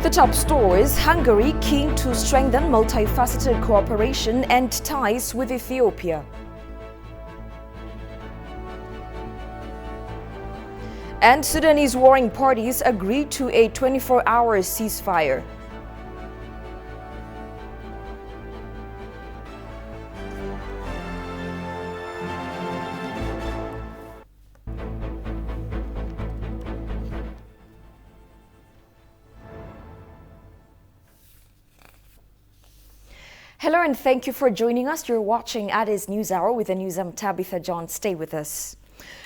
The top stories: Hungary keen to strengthen multifaceted cooperation and ties with Ethiopia. And Sudanese warring parties agree to a 24-hour ceasefire. Hello and thank you for joining us. You're watching Addis News Hour with the news. I'm Tabitha John. Stay with us.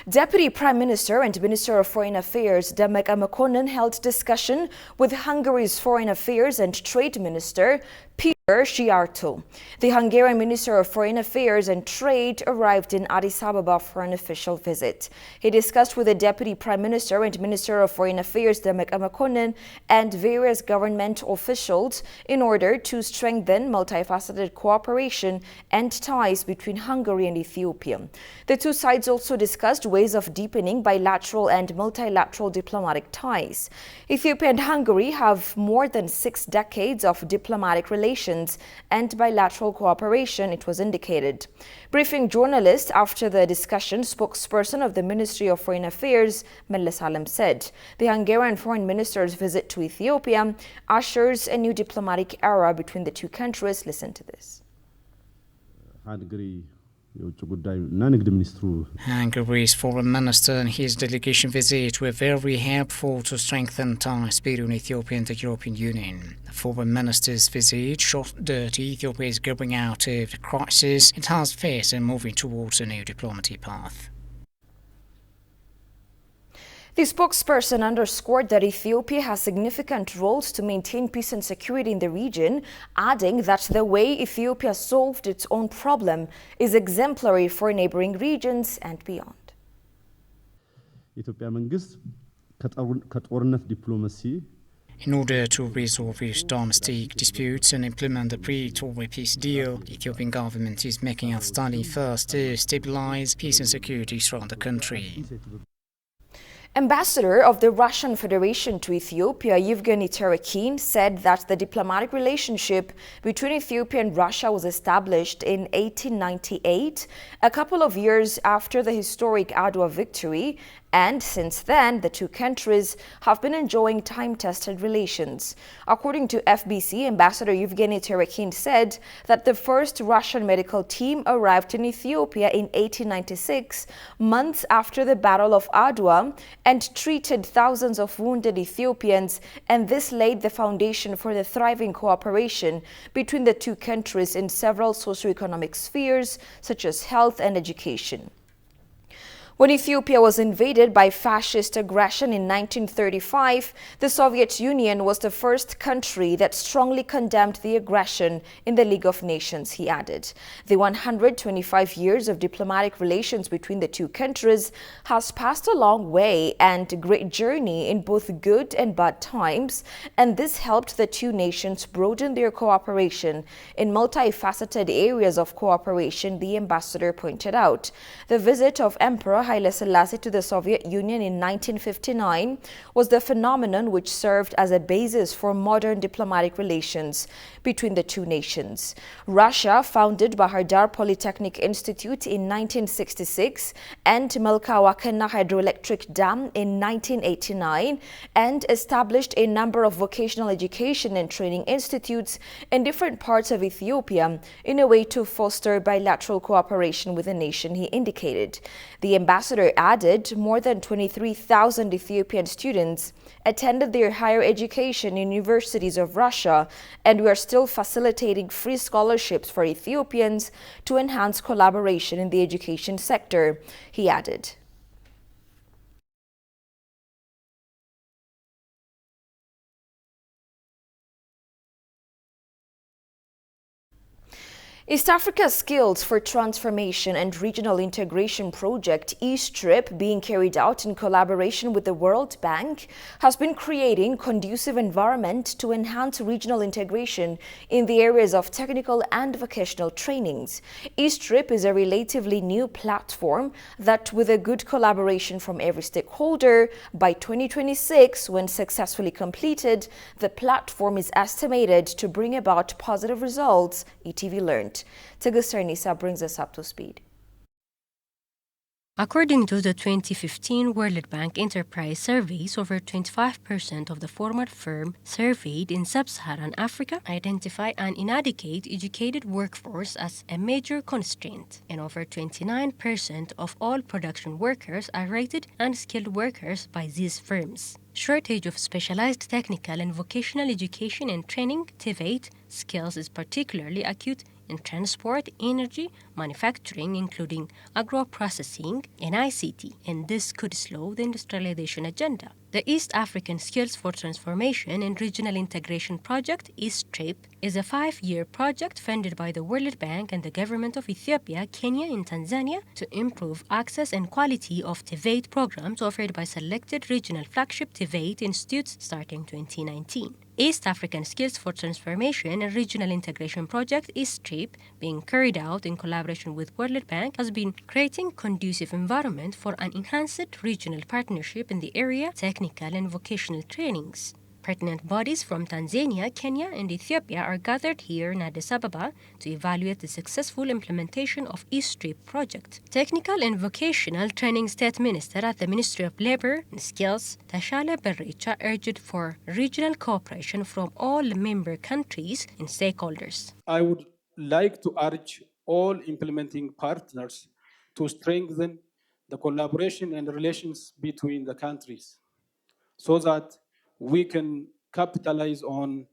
Deputy Prime Minister and Minister of Foreign Affairs Demek Mekonnen held discussion with Hungary's Foreign Affairs and Trade Minister Peter Szijjártó. The Hungarian Minister of Foreign Affairs and Trade arrived in Addis Ababa for an official visit. He discussed with the Deputy Prime Minister and Minister of Foreign Affairs Demek Mekonnen and various government officials in order to strengthen multifaceted cooperation and ties between Hungary and Ethiopia. The two sides also discussed ways of deepening bilateral and multilateral diplomatic ties. Ethiopia and Hungary have more than 6 decades of diplomatic relations and bilateral cooperation, it was indicated. Briefing journalists after the discussion, spokesperson of the Ministry of Foreign Affairs, Meles Alem, said the Hungarian Foreign Minister's visit to Ethiopia ushers a new diplomatic era between the two countries. Listen to this. Hungary's foreign minister and his delegation visit were very helpful to strengthen ties between Ethiopia and the European Union. The foreign minister's visit showed that Ethiopia is going out of the crisis it has faced and moving towards a new diplomatic path. The spokesperson underscored that Ethiopia has significant roles to maintain peace and security in the region, adding that the way Ethiopia solved its own problem is exemplary for neighboring regions and beyond. In order to resolve its domestic disputes and implement the pre-Tory peace deal, the Ethiopian government is making outstanding efforts to stabilize peace and security throughout the country. Ambassador of the Russian Federation to Ethiopia, Yevgeny Terekin, said that the diplomatic relationship between Ethiopia and Russia was established in 1898, a couple of years after the historic Adwa victory, and since then, the two countries have been enjoying time-tested relations. According to FBC, Ambassador Yevgeny Terekin said that the first Russian medical team arrived in Ethiopia in 1896, months after the Battle of Adwa, and treated thousands of wounded Ethiopians, and this laid the foundation for the thriving cooperation between the two countries in several socioeconomic spheres, such as health and education. When Ethiopia was invaded by fascist aggression in 1935, the Soviet Union was the first country that strongly condemned the aggression in the League of Nations, he added. The 125 years of diplomatic relations between the two countries has passed a long way and a great journey in both good and bad times, and this helped the two nations broaden their cooperation in multifaceted areas of cooperation, the ambassador pointed out. The visit of Emperor Haile Selassie to the Soviet Union in 1959 was the phenomenon which served as a basis for modern diplomatic relations between the two nations. Russia founded Bahardar Polytechnic Institute in 1966 and Melkawa-Kenna Hydroelectric Dam in 1989 and established a number of vocational education and training institutes in different parts of Ethiopia in a way to foster bilateral cooperation with the nation, he indicated. The ambassador added more than 23,000 Ethiopian students attended their higher education in universities of Russia, and we are still facilitating free scholarships for Ethiopians to enhance collaboration in the education sector, he added. East Africa Skills for Transformation and Regional Integration Project, ESTRIP, being carried out in collaboration with the World Bank, has been creating conducive environment to enhance regional integration in the areas of technical and vocational trainings. ESTRIP is a relatively new platform that, with a good collaboration from every stakeholder, by 2026, when successfully completed, the platform is estimated to bring about positive results, ETV learned. Teguster Nisa brings us up to speed. According to the 2015 World Bank Enterprise Surveys, over 25% of the former firm surveyed in sub-Saharan Africa identify an inadequate educated workforce as a major constraint, and over 29% of all production workers are rated unskilled workers by these firms. Shortage of specialized technical and vocational education and training (TVET) skills is particularly acute in transport, energy, manufacturing, including agro-processing and ICT, and this could slow the industrialization agenda. The East African Skills for Transformation and Regional Integration Project, ESTRIP, is a 5-year project funded by the World Bank and the government of Ethiopia, Kenya, and Tanzania to improve access and quality of TVET programs offered by selected regional flagship TVET institutes starting 2019. East African Skills for Transformation and Regional Integration Project, ESTRIP, being carried out in collaboration with World Bank, has been creating conducive environment for an enhanced regional partnership in the area technical and vocational trainings. Pertinent bodies from Tanzania, Kenya, and Ethiopia are gathered here in Addis Ababa to evaluate the successful implementation of ESTRIP project. Technical and Vocational Training State Minister at the Ministry of Labor and Skills, Tashale Berricha, urged for regional cooperation from all member countries and stakeholders. I would like to urge all implementing partners to strengthen the collaboration and relations between the countries so that we can capitalize on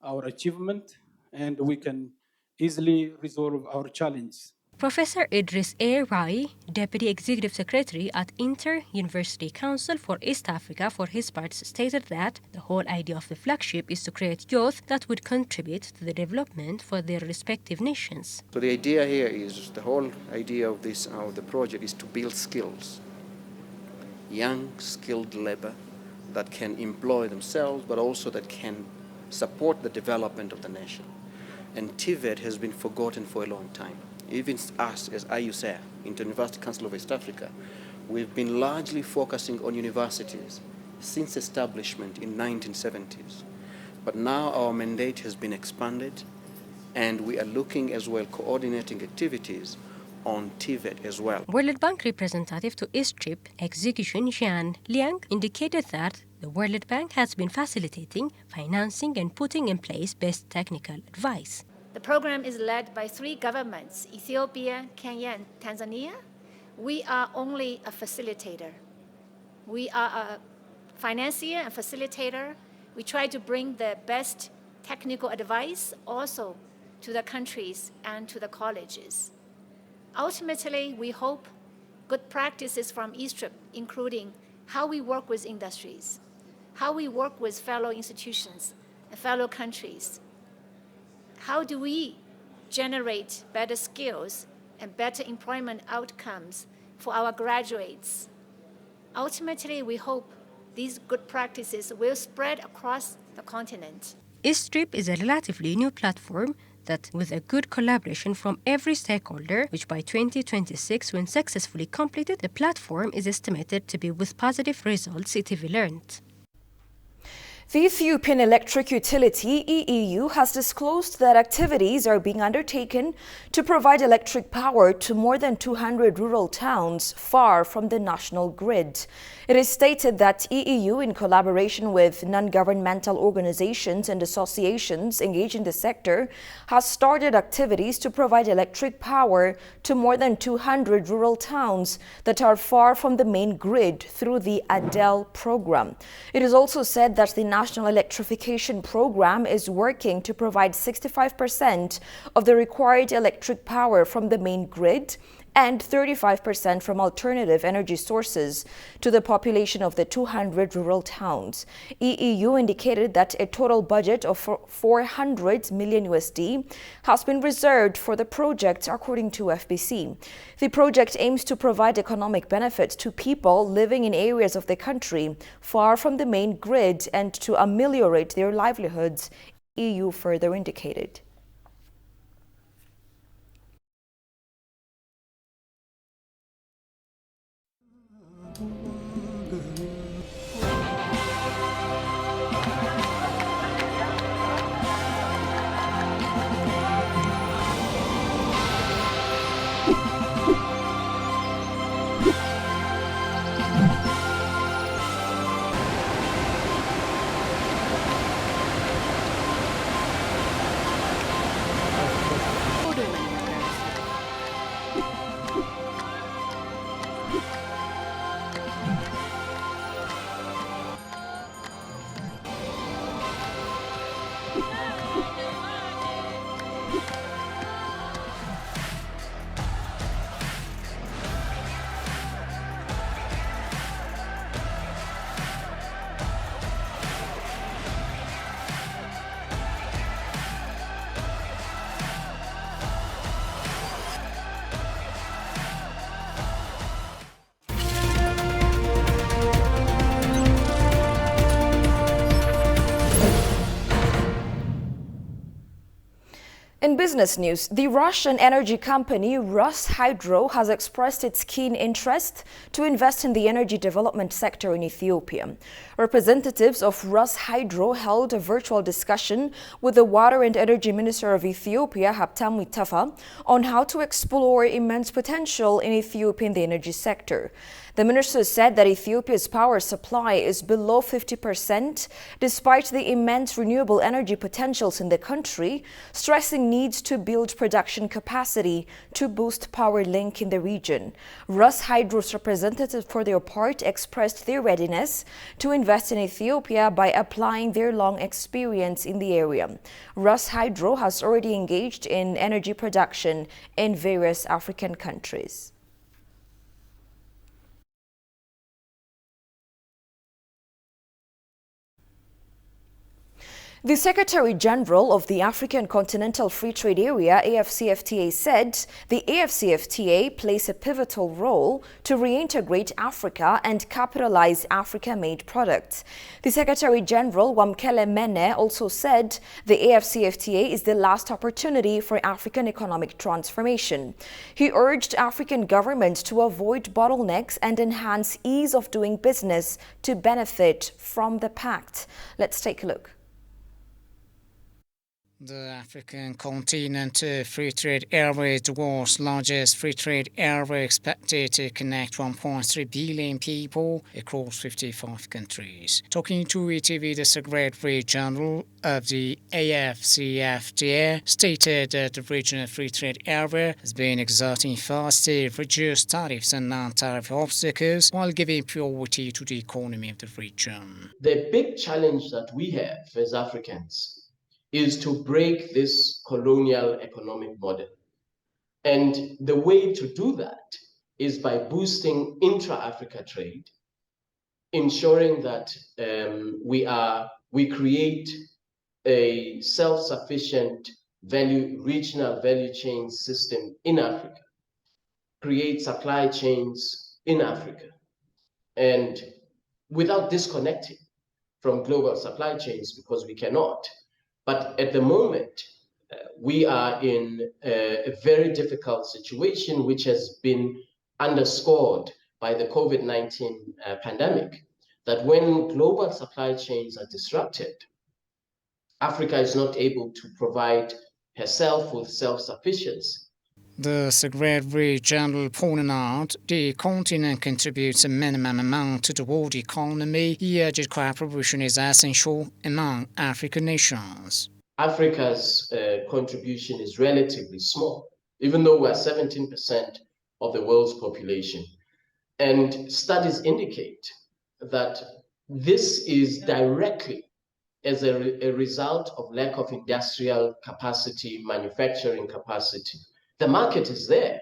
our achievement and we can easily resolve our challenges. Professor Idris A. Rai, Deputy Executive Secretary at Inter-University Council for East Africa, for his part stated that the whole idea of the flagship is to create youth that would contribute to the development for their respective nations. So the idea here is, the whole idea of this, of the project, is to build skills, young skilled labor that can employ themselves, but also that can support the development of the nation. And TVET has been forgotten for a long time. Even us as IUSA, Inter-University Council of East Africa, we've been largely focusing on universities since establishment in 1970s. But now our mandate has been expanded, and we are looking as well coordinating activities on TVET as well. World Bank representative to ESTRIP, Execution Jean Liang, indicated that the World Bank has been facilitating, financing, and putting in place best technical advice. The program is led by 3 governments, Ethiopia, Kenya, and Tanzania. We are only a facilitator. We are a financier and facilitator. We try to bring the best technical advice also to the countries and to the colleges. Ultimately, we hope good practices from ESTRIP, including how we work with industries, how we work with fellow institutions and fellow countries. How do we generate better skills and better employment outcomes for our graduates? Ultimately, we hope these good practices will spread across the continent. ESTRIP is a relatively new platform that, with a good collaboration from every stakeholder, which by 2026, when successfully completed, the platform is estimated to be with positive results, ETV learned. The Ethiopian Electric Utility, EEU, has disclosed that activities are being undertaken to provide electric power to more than 200 rural towns far from the national grid. It is stated that EEU, in collaboration with non-governmental organizations and associations engaged in the sector, has started activities to provide electric power to more than 200 rural towns that are far from the main grid through the ADEL program. It is also said that the National Electrification Program is working to provide 65% of the required electric power from the main grid and 35% from alternative energy sources to the population of the 200 rural towns. EU indicated that a total budget of 400 million USD has been reserved for the project, according to FBC. The project aims to provide economic benefits to people living in areas of the country far from the main grid and to ameliorate their livelihoods, EU further indicated. In business news, the Russian energy company Roshydro has expressed its keen interest to invest in the energy development sector in Ethiopia. Representatives of Roshydro held a virtual discussion with the Water and Energy Minister of Ethiopia, Habtamu Tafa, on how to explore immense potential in Ethiopia in the energy sector. The minister said that Ethiopia's power supply is below 50% despite the immense renewable energy potentials in the country, stressing needs to build production capacity to boost power link in the region. Roshydro's representatives, for their part, expressed their readiness to invest in Ethiopia by applying their long experience in the area. Roshydro has already engaged in energy production in various African countries. The Secretary General of the African Continental Free Trade Area, AFCFTA, said the AFCFTA plays a pivotal role to reintegrate Africa and capitalize Africa-made products. The Secretary General, Wamkele Mene, also said the AFCFTA is the last opportunity for African economic transformation. He urged African governments to avoid bottlenecks and enhance ease of doing business to benefit from the pact. Let's take a look. The African Continent Free Trade Area is the world's largest free trade area, expected to connect 1.3 billion people across 55 countries. Talking to ETV, the Secretary General of the AFCFTA stated that the regional free trade area has been exerting fast to reduce tariffs and non-tariff obstacles while giving priority to the economy of the region. The big challenge that we have as Africans is to break this colonial economic model. And the way to do that is by boosting intra-Africa trade, ensuring that we create a self-sufficient regional value chain system in Africa, create supply chains in Africa, and without disconnecting from global supply chains, because we cannot. But at the moment, we are in a very difficult situation, which has been underscored by the COVID-19 pandemic, that when global supply chains are disrupted, Africa is not able to provide herself with self-sufficiency. The Secretary General pointed out the continent contributes a minimum amount to the world economy. He urged cooperation is essential among African nations. Africa's contribution is relatively small, even though we're 17% of the world's population. And studies indicate that this is directly as a result of lack of industrial capacity, manufacturing capacity. The market is there,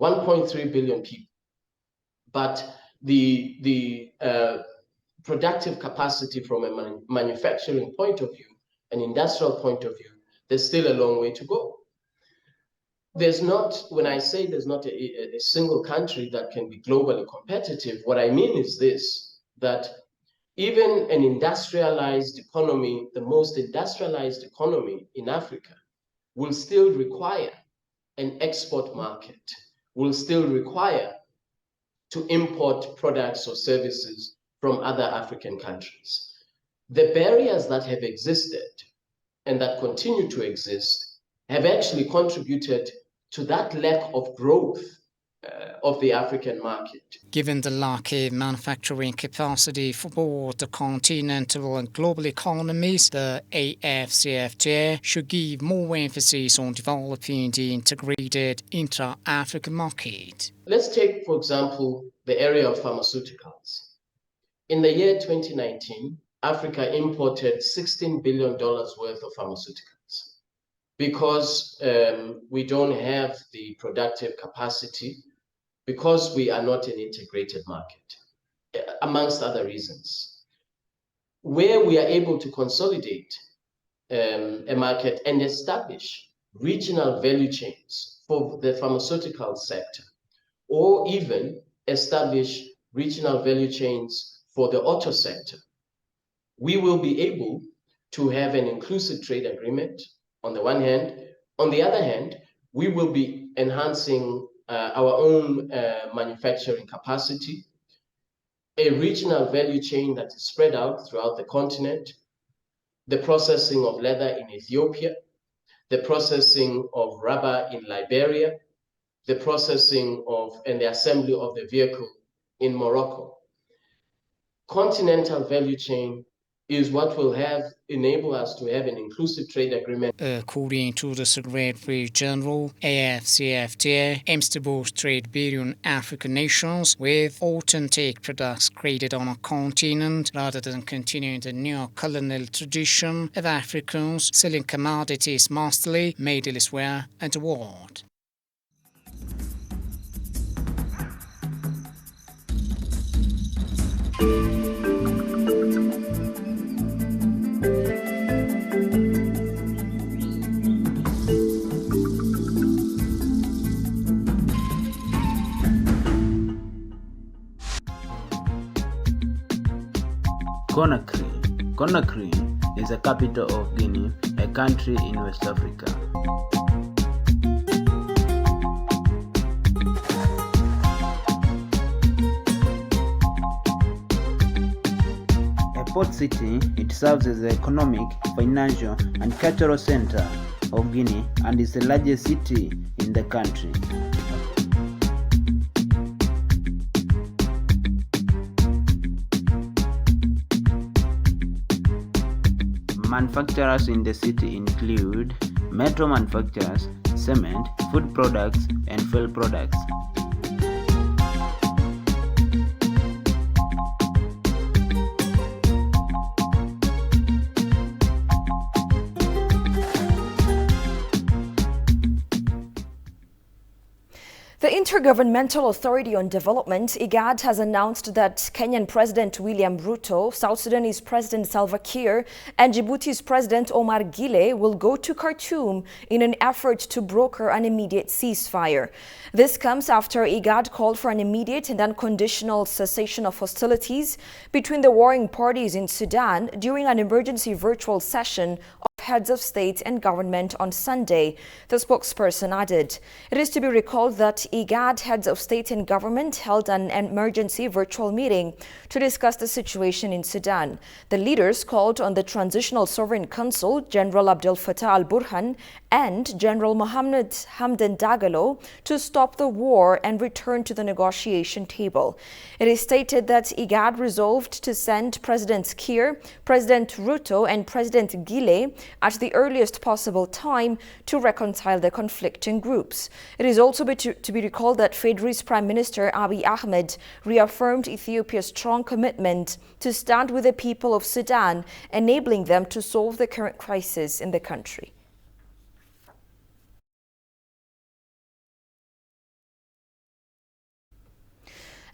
1.3 billion people. But the productive capacity from a manufacturing point of view, an industrial point of view, there's still a long way to go. There's not, when I say there's not a single country that can be globally competitive, what I mean is this, that even an industrialized economy, the most industrialized economy in Africa, will still require an export market, will still require to import products or services from other African countries. The barriers that have existed and that continue to exist have actually contributed to that lack of growth of the African market. Given the lack of manufacturing capacity for both the continental and global economies, the AFCFTA should give more emphasis on developing the integrated intra-African market. Let's take, for example, the area of pharmaceuticals. In the year 2019, Africa imported $16 billion worth of pharmaceuticals because we don't have the productive capacity, because we are not an integrated market, amongst other reasons. Where we are able to consolidate a market and establish regional value chains for the pharmaceutical sector, or even establish regional value chains for the auto sector, we will be able to have an inclusive trade agreement on the one hand. On the other hand, we will be enhancing our own manufacturing capacity, a regional value chain that is spread out throughout the continent, the processing of leather in Ethiopia, the processing of rubber in Liberia, the processing of and the assembly of the vehicle in Morocco. Continental value chain is what will enable us to have an inclusive trade agreement. According to the Secretary General, AFCFTA aims to boost trade between African nations with authentic products created on a continent rather than continuing the neo-colonial tradition of Africans selling commodities mostly made elsewhere in the world. Conakry. Conakry is the capital of Guinea, a country in West Africa. A port city, it serves as the economic, financial, and cultural center of Guinea and is the largest city in the country. Manufacturers in the city include metal manufacturers, cement, food products, and fuel products. The Intergovernmental Authority on Development, IGAD, has announced that Kenyan President William Ruto, South Sudanese President Salva Kiir, and Djibouti's President Omar Guelleh will go to Khartoum in an effort to broker an immediate ceasefire. This comes after IGAD called for an immediate and unconditional cessation of hostilities between the warring parties in Sudan during an emergency virtual session of heads of state and government on Sunday, the spokesperson added. It is to be recalled that IGAD heads of state and government held an emergency virtual meeting to discuss the situation in Sudan. The leaders called on the Transitional Sovereign Council, General Abdel Fattah al-Burhan, and General Mohammed Hamdan Dagalo to stop the war and return to the negotiation table. It is stated that IGAD resolved to send President Kiir, President Ruto, and President Guelleh at the earliest possible time to reconcile the conflicting groups. It is also to be recalled that FEDRI's Prime Minister Abiy Ahmed reaffirmed Ethiopia's strong commitment to stand with the people of Sudan, enabling them to solve the current crisis in the country.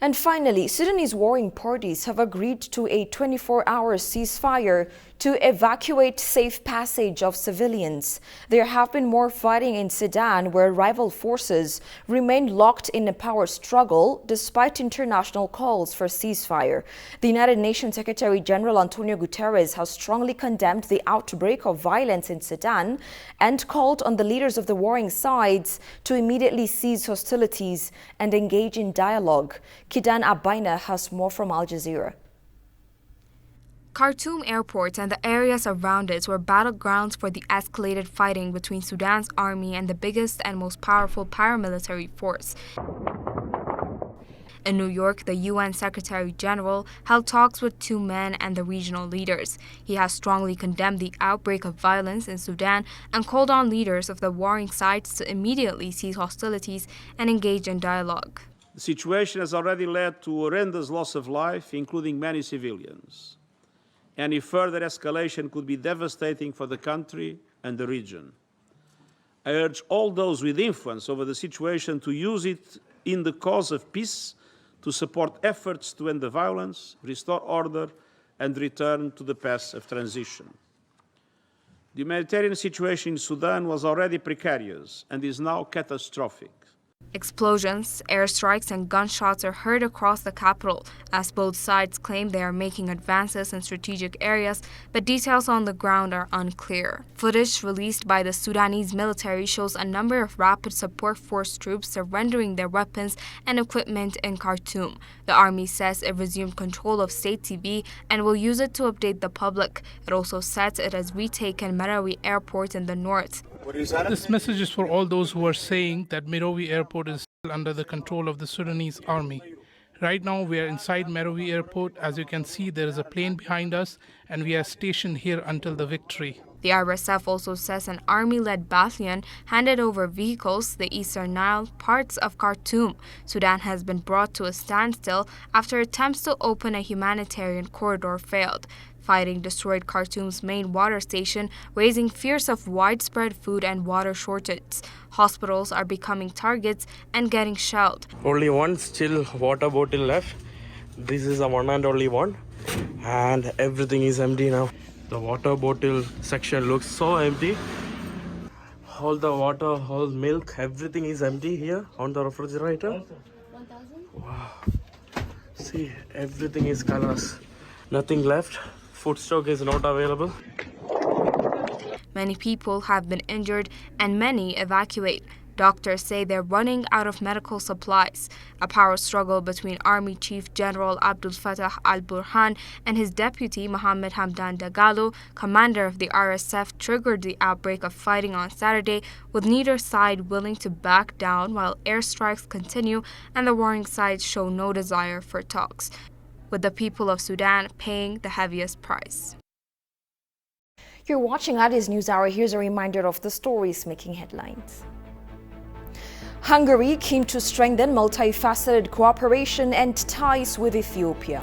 And finally, Sudanese warring parties have agreed to a 24-hour ceasefire to evacuate safe passage of civilians. There have been more fighting in Sudan, where rival forces remain locked in a power struggle despite international calls for ceasefire. The United Nations Secretary General Antonio Guterres has strongly condemned the outbreak of violence in Sudan and called on the leaders of the warring sides to immediately cease hostilities and engage in dialogue. Kidan Abaina has more from Al Jazeera. Khartoum airport and the areas around it were battlegrounds for the escalated fighting between Sudan's army and the biggest and most powerful paramilitary force. In New York, the UN Secretary General held talks with two men and the regional leaders. He has strongly condemned the outbreak of violence in Sudan and called on leaders of the warring sides to immediately cease hostilities and engage in dialogue. The situation has already led to horrendous loss of life, including many civilians. Any further escalation could be devastating for the country and the region. I urge all those with influence over the situation to use it in the cause of peace, to support efforts to end the violence, restore order, and return to the path of transition. The humanitarian situation in Sudan was already precarious and is now catastrophic. Explosions, airstrikes, and gunshots are heard across the capital as both sides claim they are making advances in strategic areas, but details on the ground are unclear. Footage released by the Sudanese military shows a number of rapid support force troops surrendering their weapons and equipment in Khartoum. The army says it resumed control of state TV and will use it to update the public. It also says it has retaken Merawi Airport in the north. This message is for all those who are saying that Merawi Airport is still under the control of the Sudanese army. Right now we are inside Merawi Airport. As you can see, there is a plane behind us and we are stationed here until the victory. The RSF also says an army-led battalion handed over vehicles to the Eastern Nile, parts of Khartoum. Sudan has been brought to a standstill after attempts to open a humanitarian corridor failed. Fighting destroyed Khartoum's main water station, raising fears of widespread food and water shortages. Hospitals are becoming targets and getting shelled. Only one still water bottle left. This is the one and only one. And everything is empty now. The water bottle section looks so empty. All the water, all milk, everything is empty here on the refrigerator. Wow. See, everything is colors. Nothing left. Food stock is not available. Many people have been injured and many evacuate. Doctors say they're running out of medical supplies. A power struggle between Army Chief General Abdul Fattah al-Burhan and his deputy Mohammed Hamdan Dagalo, commander of the RSF, triggered the outbreak of fighting on Saturday, with neither side willing to back down while airstrikes continue and the warring sides show no desire for talks, with the people of Sudan paying the heaviest price. You're watching Addis News Hour. Here's a reminder of the stories making headlines. Hungary keen to strengthen multifaceted cooperation and ties with Ethiopia.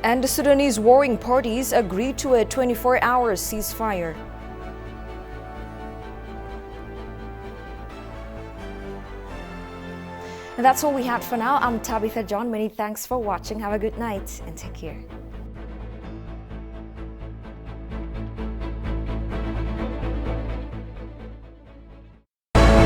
And the Sudanese warring parties agreed to a 24-hour ceasefire. And that's all we had for now. I'm Tabitha John. Many thanks for watching. Have a good night and take care.